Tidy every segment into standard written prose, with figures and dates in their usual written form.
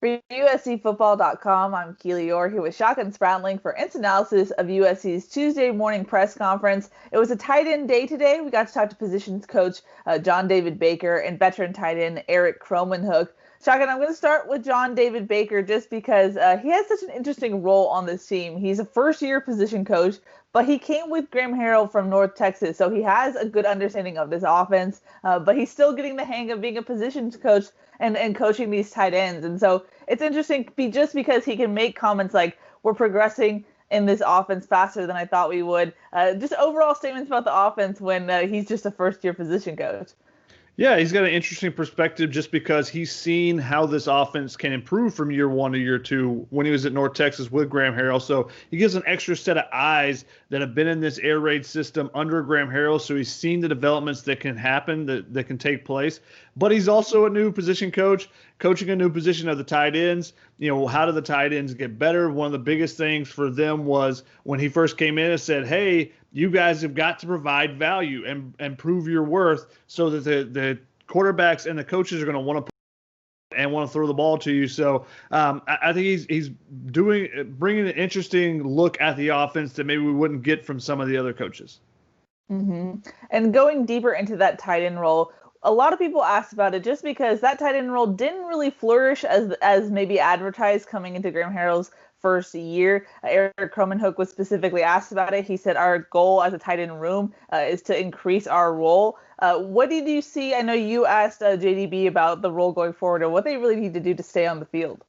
For USCFootball.com, I'm Keely Eure here with Shotgun Spratling for its analysis of USC's Tuesday morning press conference. It was a tight end day today. We got to talk to positions coach John David Baker and veteran tight end Erik Krommenhoek. Shotgun, I'm going to start with John David Baker just because he has such an interesting role on this team. He's a first-year position coach, but he came with Graham Harrell from North Texas, so he has a good understanding of this offense, but he's still getting the hang of being a positions coach and coaching these tight ends. And so it's interesting just because he can make comments like, we're progressing in this offense faster than I thought we would. Just overall statements about the offense when he's just a first-year position coach. Yeah, he's got an interesting perspective just because he's seen how this offense can improve from year one to year two when he was at North Texas with Graham Harrell. So he gives an extra set of eyes that have been in this air raid system under Graham Harrell. So he's seen the developments that can happen, that can take place. But he's also a new position coach, coaching a new position of the tight ends. You know, how do the tight ends get better? One of the biggest things for them was when he first came in and said, hey, you guys have got to provide value and prove your worth so that the quarterbacks and the coaches are going to want to and want to throw the ball to you. So I think he's bringing an interesting look at the offense that maybe we wouldn't get from some of the other coaches. Mm-hmm. And going deeper into that tight end role, a lot of people asked about it just because that tight end role didn't really flourish as maybe advertised coming into Graham Harrell's first year. Erik Krommenhoek was specifically asked about it. He said, our goal as a tight end room is to increase our role. What did you see? I know you asked JDB about the role going forward and what they really need to do to stay on the field.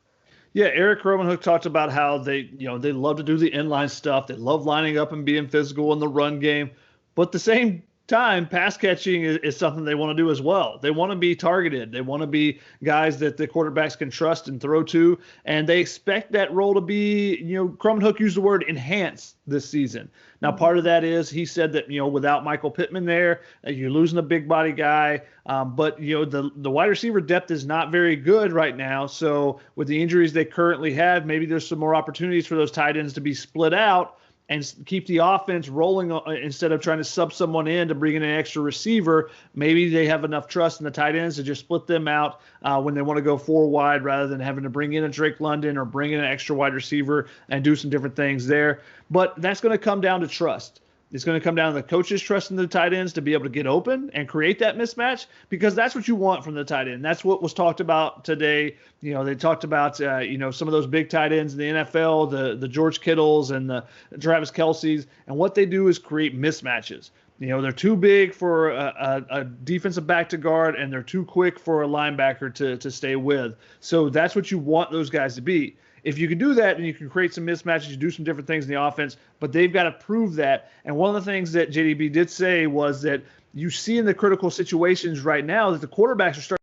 Yeah, Erik Krommenhoek talked about how they love to do the inline stuff. They love lining up and being physical in the run game. But at the same time, pass catching is something they want to do as well. They want to be targeted. They want to be guys that the quarterbacks can trust and throw to, and they expect that role to be, Krommenhoek used the word enhance this season. Now, part of that is he said that, without Michael Pittman there, you're losing a big body guy, but, the wide receiver depth is not very good right now. So with the injuries they currently have, maybe there's some more opportunities for those tight ends to be split out and keep the offense rolling instead of trying to sub someone in to bring in an extra receiver. Maybe they have enough trust in the tight ends to just split them out when they want to go four wide rather than having to bring in a Drake London or bring in an extra wide receiver and do some different things there. But that's going to come down to trust. It's going to come down to the coaches trusting the tight ends to be able to get open and create that mismatch, because that's what you want from the tight end. That's what was talked about today. They talked about, some of those big tight ends in the NFL, the George Kittles and the Travis Kelce's, and what they do is create mismatches. They're too big for a defensive back to guard, and they're too quick for a linebacker to stay with. So that's what you want those guys to be. If you can do that, and you can create some mismatches, you do some different things in the offense, but they've got to prove that. And one of the things that JDB did say was that you see in the critical situations right now that the quarterbacks are starting.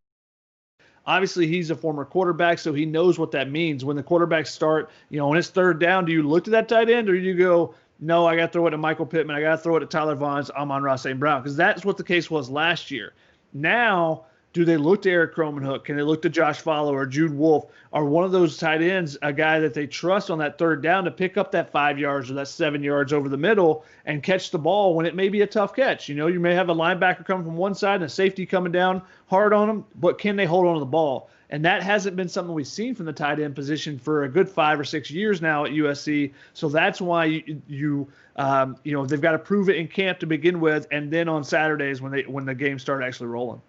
Obviously, he's a former quarterback, so he knows what that means. When the quarterbacks start, when it's third down, do you look to that tight end, or do you go, no, I got to throw it to Michael Pittman, I got to throw it to Tyler Vaughns, Amon-Ra St. Brown? Because that's what the case was last year. Now, do they look to Erik Krommenhoek? Can they look to Josh Fowler or JuJu Wolf, or one of those tight ends, a guy that they trust on that third down to pick up that 5 yards or that 7 yards over the middle and catch the ball when it may be a tough catch? You may have a linebacker coming from one side and a safety coming down hard on them, but can they hold on to the ball? And that hasn't been something we've seen from the tight end position for a good 5 or 6 years now at USC. So that's why they've got to prove it in camp to begin with, and then on Saturdays when the games start actually rolling.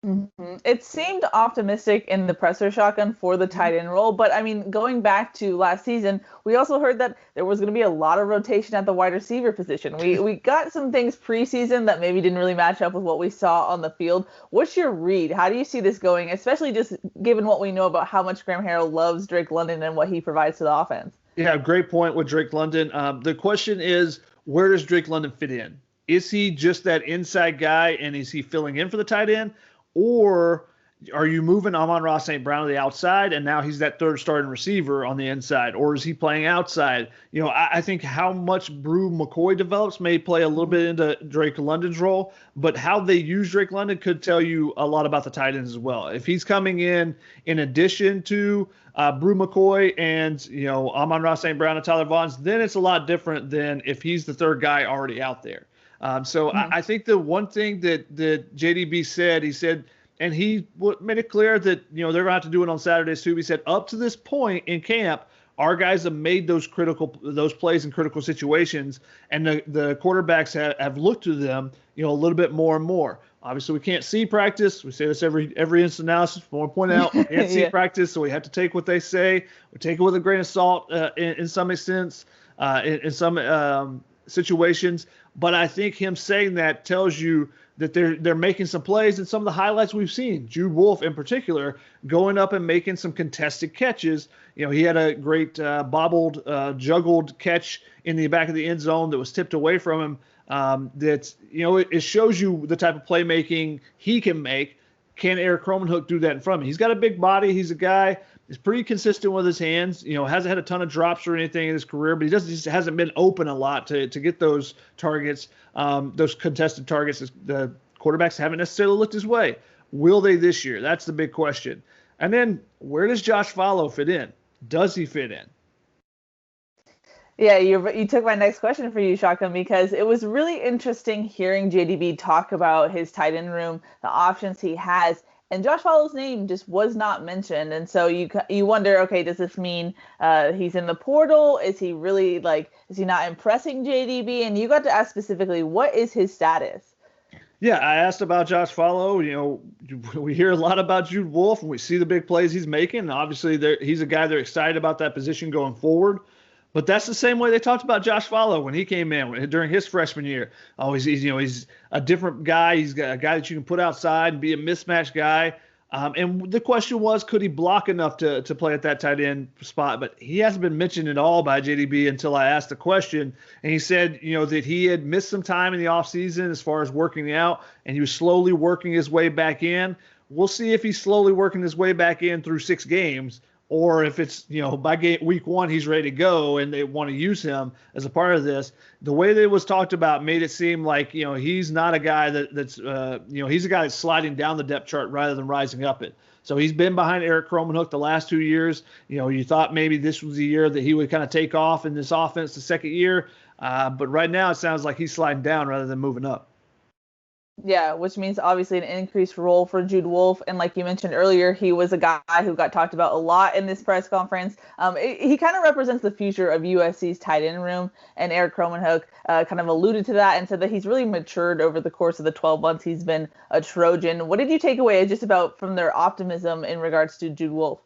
Mm-hmm. It seemed optimistic in the presser, Shotgun, for the tight end role. But, going back to last season, we also heard that there was going to be a lot of rotation at the wide receiver position. We got some things preseason that maybe didn't really match up with what we saw on the field. What's your read? How do you see this going, especially just given what we know about how much Graham Harrell loves Drake London and what he provides to the offense? Yeah, great point with Drake London. The question is, where does Drake London fit in? Is he just that inside guy, and is he filling in for the tight end? Or are you moving Amon-Ra St. Brown to the outside, and now he's that third starting receiver on the inside? Or is he playing outside? I think how much Brew McCoy develops may play a little bit into Drake London's role, but how they use Drake London could tell you a lot about the tight ends as well. If he's coming in addition to Brew McCoy and, Amon-Ra St. Brown and Tyler Vaughns, then it's a lot different than if he's the third guy already out there. I think the one thing that JDB said, he said, and he made it clear that, they're going to have to do it on Saturdays too. He said up to this point in camp, our guys have made those plays in critical situations, and the quarterbacks have looked to them, a little bit more and more. Obviously, we can't see practice. We say this every instant analysis. We want to point out we can't see practice, so we have to take what they say. We take it with a grain of salt in some extent, in some situations. But I think him saying that tells you that they're making some plays, and some of the highlights we've seen, JuJu Wolf in particular, going up and making some contested catches. He had a great juggled catch in the back of the end zone that was tipped away from him. It shows you the type of playmaking he can make. Can Erik Krommenhoek do that in front of him? He's got a big body. He's a guy. He's pretty consistent with his hands. Hasn't had a ton of drops or anything in his career, but he just hasn't been open a lot to get those targets, those contested targets. The quarterbacks haven't necessarily looked his way. Will they this year? That's the big question. And then where does Josh Follow fit in? Does he fit in? Yeah, you took my next question for you, Shotgun, because it was really interesting hearing JDB talk about his tight end room, the options he has, and Josh Follow's name just was not mentioned. And so you wonder, okay, does this mean he's in the portal? Is he really is he not impressing JDB? And you got to ask specifically, what is his status? Yeah, I asked about Josh Follow. We hear a lot about JuJu Wolf, and we see the big plays he's making. And obviously, he's a guy they're excited about that position going forward. But that's the same way they talked about Josh Follow when he came in during his freshman year. Oh, he's a different guy. He's a guy that you can put outside and be a mismatch guy. And the question was, could he block enough to play at that tight end spot? But he hasn't been mentioned at all by JDB until I asked the question. And he said, that he had missed some time in the offseason as far as working out, and he was slowly working his way back in. We'll see if he's slowly working his way back in through 6 games, or if it's, by week 1, he's ready to go and they want to use him as a part of this. The way that it was talked about made it seem like, he's not a guy that's he's a guy that's sliding down the depth chart rather than rising up it. So he's been behind Erik Krommenhoek the last 2 years. You thought maybe this was the year that he would kind of take off in this offense the second year. But right now it sounds like he's sliding down rather than moving up. Yeah, which means obviously an increased role for JuJu Wolf. And like you mentioned earlier, he was a guy who got talked about a lot in this press conference. He kind of represents the future of USC's tight end room. And Erik Krommenhoek kind of alluded to that and said that he's really matured over the course of the 12 months he's been a Trojan. What did you take away just about from their optimism in regards to JuJu Wolf?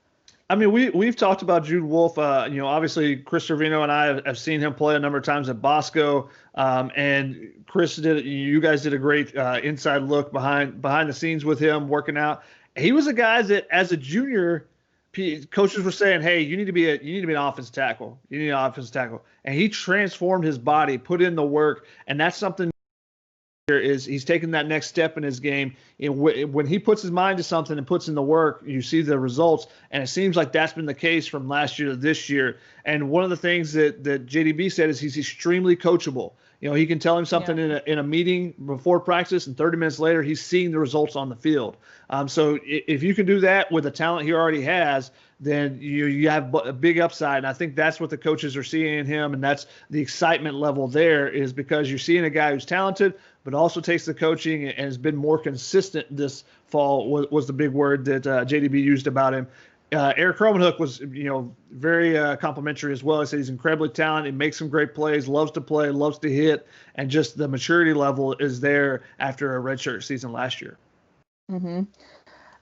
I mean, we've talked about JuJu Wolf. Obviously Chris Trevino and I have seen him play a number of times at Bosco. And Chris you guys did a great inside look behind the scenes with him working out. He was a guy that as a junior, coaches were saying, hey, you need to be an offensive tackle. You need an offensive tackle. And he transformed his body, put in the work. And that's something is he's taking that next step in his game. When he puts his mind to something and puts in the work, you see the results. And it seems like that's been the case from last year to this year. And one of the things that JDB said is he's extremely coachable. He can tell him something in a meeting before practice, and 30 minutes later, he's seeing the results on the field. So if you can do that with the talent he already has, then you have a big upside. And I think that's what the coaches are seeing in him, and that's the excitement level there, is because you're seeing a guy who's talented, but also takes the coaching and has been more consistent this fall was the big word that JDB used about him. Erik Krommenhoek was, very complimentary as well. He said he's incredibly talented. He makes some great plays, loves to play, loves to hit, and just the maturity level is there after a redshirt season last year. Mm-hmm.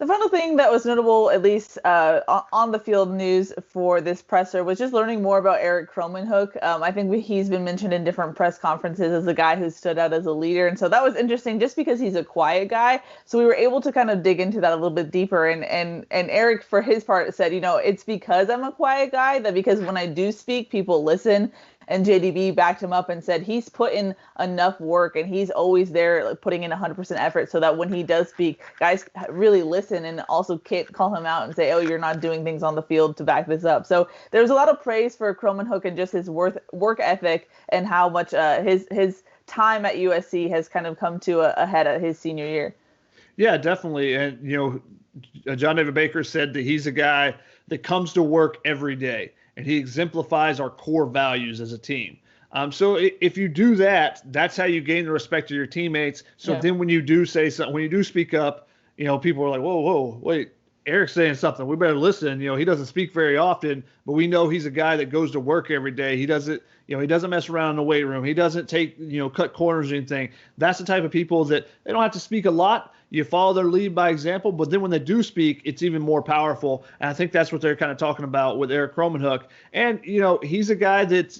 The final thing that was notable, at least on the field news for this presser, was just learning more about Erik Krommenhoek. I think he's been mentioned in different press conferences as a guy who stood out as a leader. And so that was interesting just because he's a quiet guy. So we were able to kind of dig into that a little bit deeper. And Erik, for his part, said, it's because I'm a quiet guy that because when I do speak, people listen. And JDB backed him up and said he's put in enough work and he's always there putting in 100% effort so that when he does speak, guys really listen and also can't call him out and say, oh, you're not doing things on the field to back this up. So there's a lot of praise for Krommenhoek and just his work ethic and how much his time at USC has kind of come to a head at his senior year. Yeah, definitely. And, John David Baker said that he's a guy that comes to work every day. And he exemplifies our core values as a team. So if you do that, that's how you gain the respect of your teammates. So then when you do say something, when you do speak up, people were like, whoa, wait, Erik's saying something. We better listen. He doesn't speak very often, but we know he's a guy that goes to work every day. He doesn't, he doesn't mess around in the weight room. He doesn't take, cut corners or anything. That's the type of people that they don't have to speak a lot. You follow their lead by example, but then when they do speak, it's even more powerful. And I think that's what they're kind of talking about with Erik Krommenhoek. And, he's a guy that,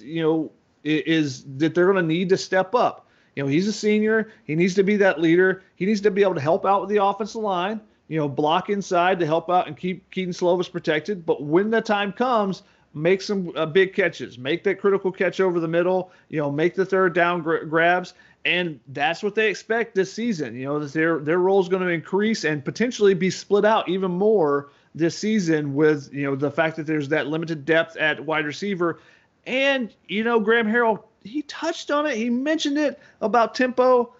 is that they're going to need to step up. He's a senior. He needs to be that leader. He needs to be able to help out with the offensive line. Block inside to help out and keep Keaton Slovis protected. But when the time comes, make some big catches. Make that critical catch over the middle. Make the third down grabs. And that's what they expect this season. That their role is going to increase and potentially be split out even more this season with, the fact that there's that limited depth at wide receiver. And, Graham Harrell, he touched on it. He mentioned it about tempo.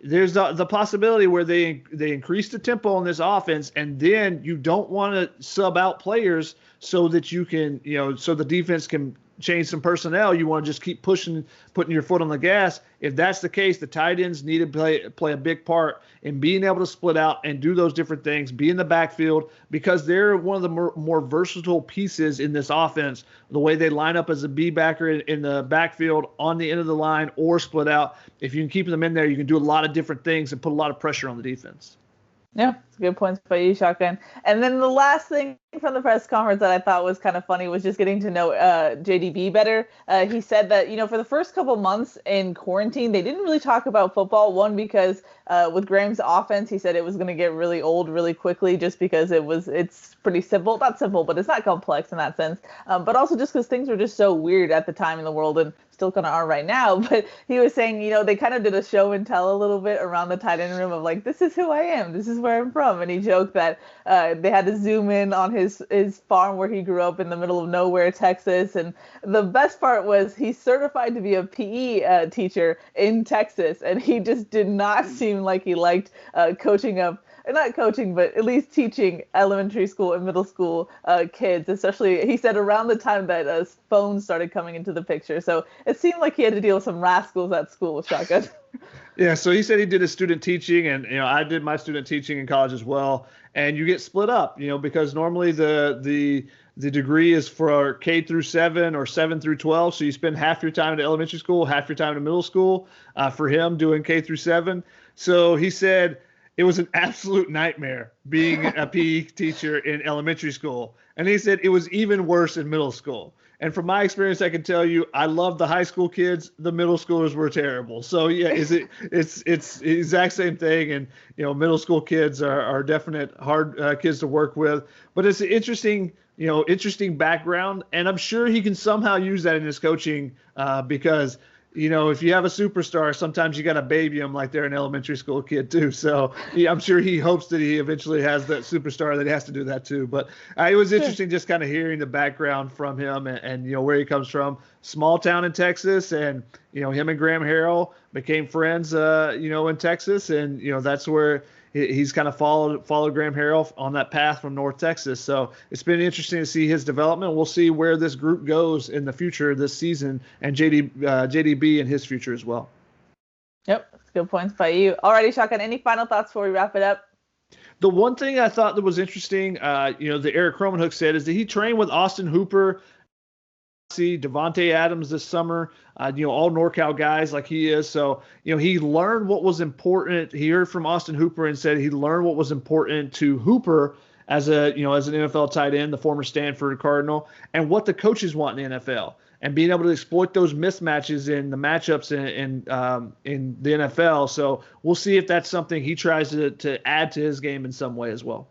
There's the possibility where they increase the tempo on this offense, and then you don't want to sub out players so that you can, so the defense can change some personnel. You want to just keep pushing, putting your foot on the gas. If that's the case, the tight ends need to play a big part in being able to split out and do those different things, be in the backfield, because they're one of the more versatile pieces in this offense, the way they line up as a B backer in the backfield on the end of the line or split out. If you can keep them in there, you can do a lot of different things and put a lot of pressure on the defense. Yeah, it's good points by you, Shotgun. And then the last thing from the press conference that I thought was kind of funny was just getting to know JDB better. He said that, for the first couple months in quarantine, they didn't really talk about football. One, because with Graham's offense, he said it was going to get really old really quickly just because it's pretty simple. Not simple, but it's not complex in that sense. But also just because things were just so weird at the time in the world and still kind of are right now. But he was saying, they kind of did a show and tell a little bit around the tight end room of like, this is who I am. This is where I'm from. And he joked that they had to zoom in on his farm where he grew up in the middle of nowhere, Texas. And the best part was he's certified to be a PE teacher in Texas. And he just did not seem like he liked coaching up. Not coaching, but at least teaching elementary school and middle school kids, especially, he said, around the time that phones started coming into the picture. So it seemed like he had to deal with some rascals at school, Shotgun. Yeah, so he said he did his student teaching, and I did my student teaching in college as well. And you get split up, because normally the degree is for K through 7 or 7 through 12. So you spend half your time in elementary school, half your time in middle school. For him, doing K through 7. So he said it was an absolute nightmare being a PE teacher in elementary school. And he said it was even worse in middle school. And from my experience, I can tell you, I love the high school kids. The middle schoolers were terrible. So yeah, it's the exact same thing. And, middle school kids are definite hard kids to work with, but it's an interesting background. And I'm sure he can somehow use that in his coaching because, if you have a superstar, sometimes you got to baby them like they're an elementary school kid too. So yeah, I'm sure he hopes that he eventually has that superstar that he has to do that too. But it was interesting just kind of hearing the background from him and where he comes from. Small town in Texas, and him and Graham Harrell became friends in Texas, and that's where he's kind of followed Graham Harrell on that path from North Texas. So it's been interesting to see his development. We'll see where this group goes in the future this season, and JDB in his future as well. Yep, that's good points by you. Alrighty, Shotgun, any final thoughts before we wrap it up? The one thing I thought that was interesting, that Erik Krommenhoek said, is that he trained with Austin Hooper, Devontae Adams this summer, all NorCal guys like he is. So, he learned what was important. He heard from Austin Hooper and said he learned what was important to Hooper as an NFL tight end, the former Stanford Cardinal, and what the coaches want in the NFL, and being able to exploit those mismatches in the matchups in the NFL. So we'll see if that's something he tries to add to his game in some way as well.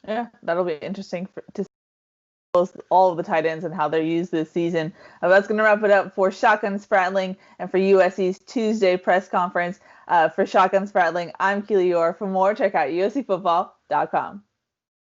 Yeah, that'll be interesting to all of the tight ends and how they're used this season. That's going to wrap it up for Shotgun Spratling and for USC's Tuesday press conference. For Shotgun Spratling, I'm Keely Eure. For more, check out uscfootball.com.